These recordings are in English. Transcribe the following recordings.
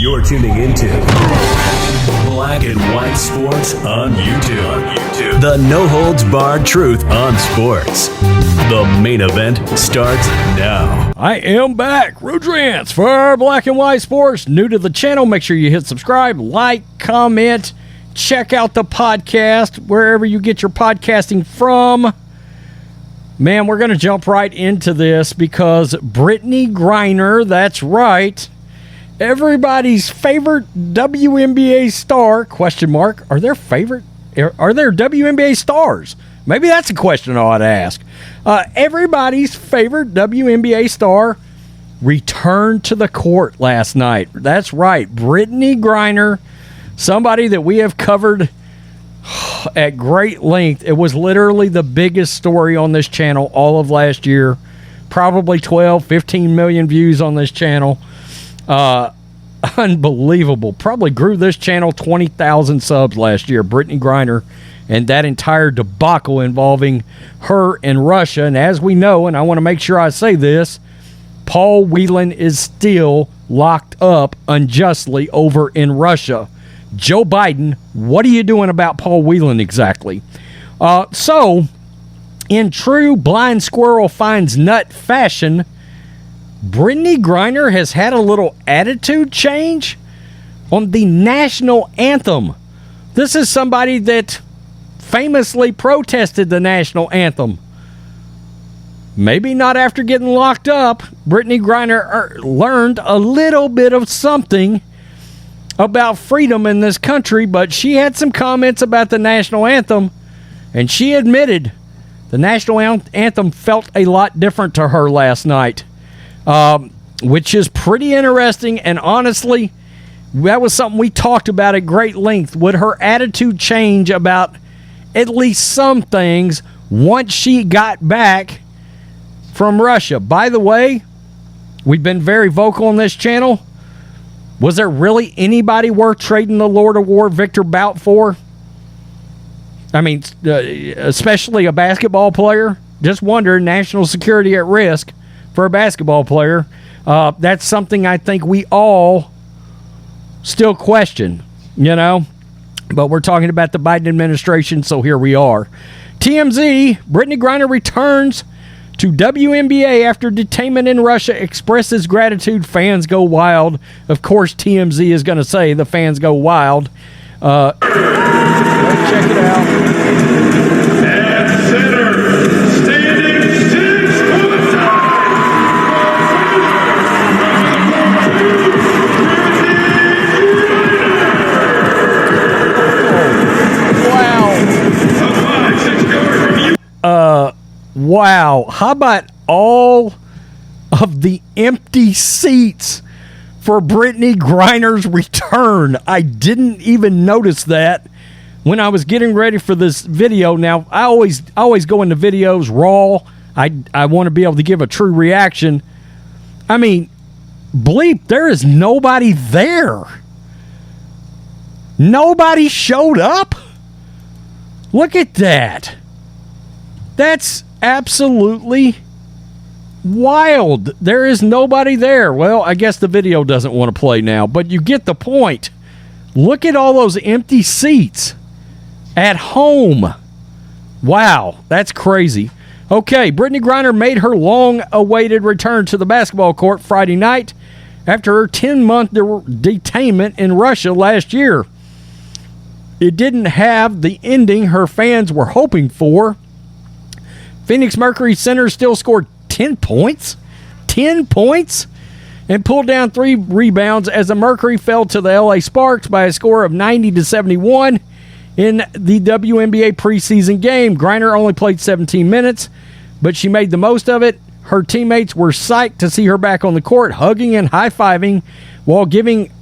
You're tuning into Black and White Sports on YouTube. The no-holds-barred truth on sports. The main event starts now. I am back. Rudrance for Black and White Sports. New to the channel, make sure you hit subscribe, like, comment, check out the podcast wherever you get your podcasting from. Man, we're going to jump right into this because Brittany Griner, that's right, everybody's favorite WNBA star, question mark, are there WNBA stars? Maybe that's a question I ought to ask. Everybody's favorite WNBA star returned to the court last night. That's right, Brittany Griner, somebody that we have covered at great length. It was literally the biggest story on this channel all of last year. Probably 12, 15 million views on this channel. Unbelievable. Probably grew this channel 20,000 subs last year. Brittany Griner and that entire debacle involving her and Russia. And as we know, and I want to make sure I say this, Paul Whelan is still locked up unjustly over in Russia. Joe Biden, what are you doing about Paul Whelan exactly? So, in true blind squirrel finds nut fashion, Brittany Griner has had a little attitude change on the national anthem. This is somebody that famously protested the national anthem. Maybe not after getting locked up. Brittany Griner learned a little bit of something about freedom in this country, but she had some comments about the national anthem, and she admitted the national anthem felt a lot different to her last night, which is pretty interesting. And honestly, that was something we talked about at great length. Would her attitude change about at least some things once she got back from Russia? By the way, we've been very vocal on this channel. Was there really anybody worth trading the Lord of War Victor Bout for? I mean, especially a basketball player. Just wonder, national security at risk for a basketball player. That's something I think we all still question, you know. But we're talking about the Biden administration, so here we are. TMZ, Brittany Griner returns to WNBA after detainment in Russia, expresses gratitude, fans go wild. Of course, TMZ is going to say the fans go wild. Let's check it out. At center, standing 6 foot Wow. How about all of the empty seats for Brittany Griner's return? I didn't even notice that when I was getting ready for this video. Now, I always go into videos raw. I want to be able to give a true reaction. I mean, bleep, there is nobody there. Nobody showed up? Look at that. That's absolutely wild. There is nobody there. Well, I guess the video doesn't want to play now, but you get the point. Look at all those empty seats at home. Wow, that's crazy. Okay, Brittany Griner made her long-awaited return to the basketball court Friday night after her 10-month detainment in Russia last year. It didn't have the ending her fans were hoping for. Phoenix Mercury center still scored 10 points? 10 points? And pulled down 3 rebounds as the Mercury fell to the LA Sparks by a score of 90-71 in the WNBA preseason game. Griner only played 17 minutes, but she made the most of it. Her teammates were psyched to see her back on the court, hugging and high-fiving while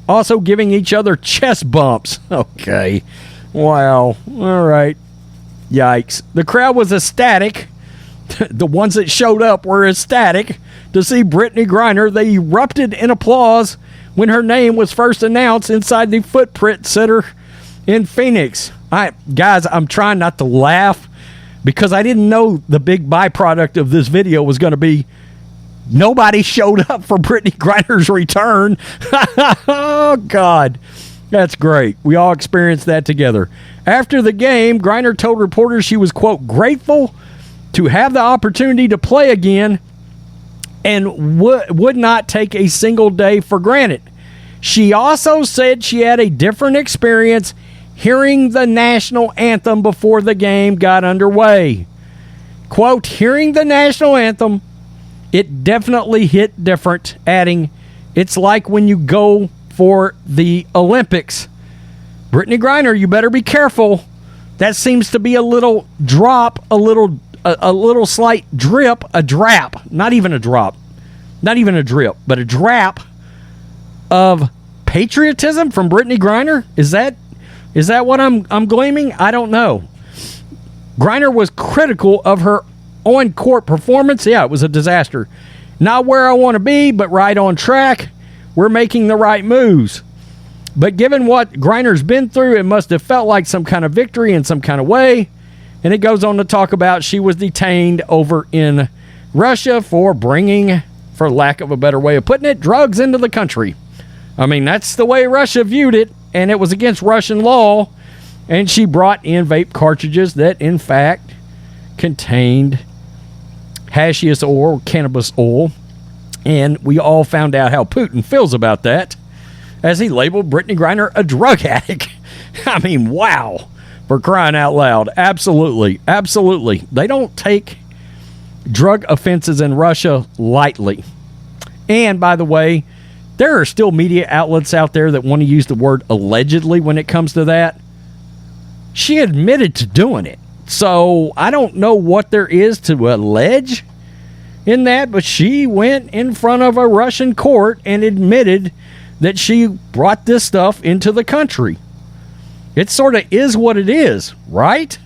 also giving each other chest bumps. Okay. Wow. All right. Yikes. The crowd was ecstatic. The ones that showed up were ecstatic to see Brittany Griner. They erupted in applause when her name was first announced inside the Footprint Center in Phoenix. Guys, I'm trying not to laugh because I didn't know the big byproduct of this video was going to be nobody showed up for Brittany Griner's return. Oh, God. That's great. We all experienced that together. After the game, Griner told reporters she was, quote, grateful to have the opportunity to play again and would not take a single day for granted. She also said she had a different experience hearing the national anthem before the game got underway. Quote, hearing the national anthem, it definitely hit different, adding, it's like when you go for the Olympics. Brittany Griner, you better be careful. That seems to be a little drop, a little slight drip, a drap, not even a drop, not even a drip, but a drap of patriotism from Brittany Griner. Is that what I'm gleaming? I don't know. Griner was critical of her on-court performance. Yeah, it was a disaster. Not where I want to be, but right on track. We're making the right moves. But given what Griner's been through, it must have felt like some kind of victory in some kind of way. And it goes on to talk about she was detained over in Russia for bringing, for lack of a better way of putting it, drugs into the country. I mean, that's the way Russia viewed it, and it was against Russian law. And she brought in vape cartridges that, in fact, contained hashish oil, cannabis oil. And we all found out how Putin feels about that, as he labeled Brittany Griner a drug addict. I mean, wow. For crying out loud. Absolutely. Absolutely. They don't take drug offenses in Russia lightly. And, by the way, there are still media outlets out there that want to use the word allegedly when it comes to that. She admitted to doing it. So I don't know what there is to allege in that, but she went in front of a Russian court and admitted that she brought this stuff into the country. It sort of is what it is, right?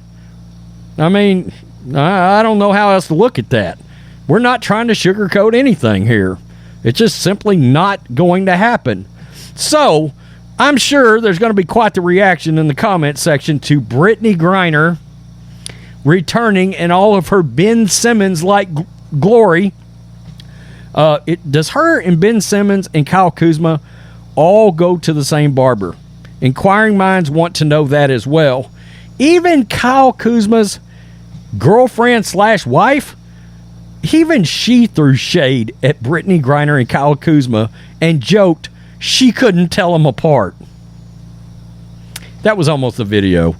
I mean, I don't know how else to look at that. We're not trying to sugarcoat anything here. It's just simply not going to happen. So, I'm sure there's going to be quite the reaction in the comment section to Brittany Griner returning in all of her Ben Simmons-like glory. Does her and Ben Simmons and Kyle Kuzma all go to the same barber? Inquiring minds want to know that as well. Even Kyle Kuzma's girlfriend/wife, even she threw shade at Brittany Griner and Kyle Kuzma and joked she couldn't tell them apart. That was almost the video.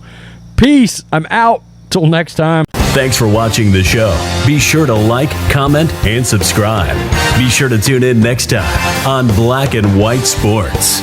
Peace. I'm out. Till next time. Thanks for watching the show. Be sure to like, comment, and subscribe. Be sure to tune in next time on Black and White Sports.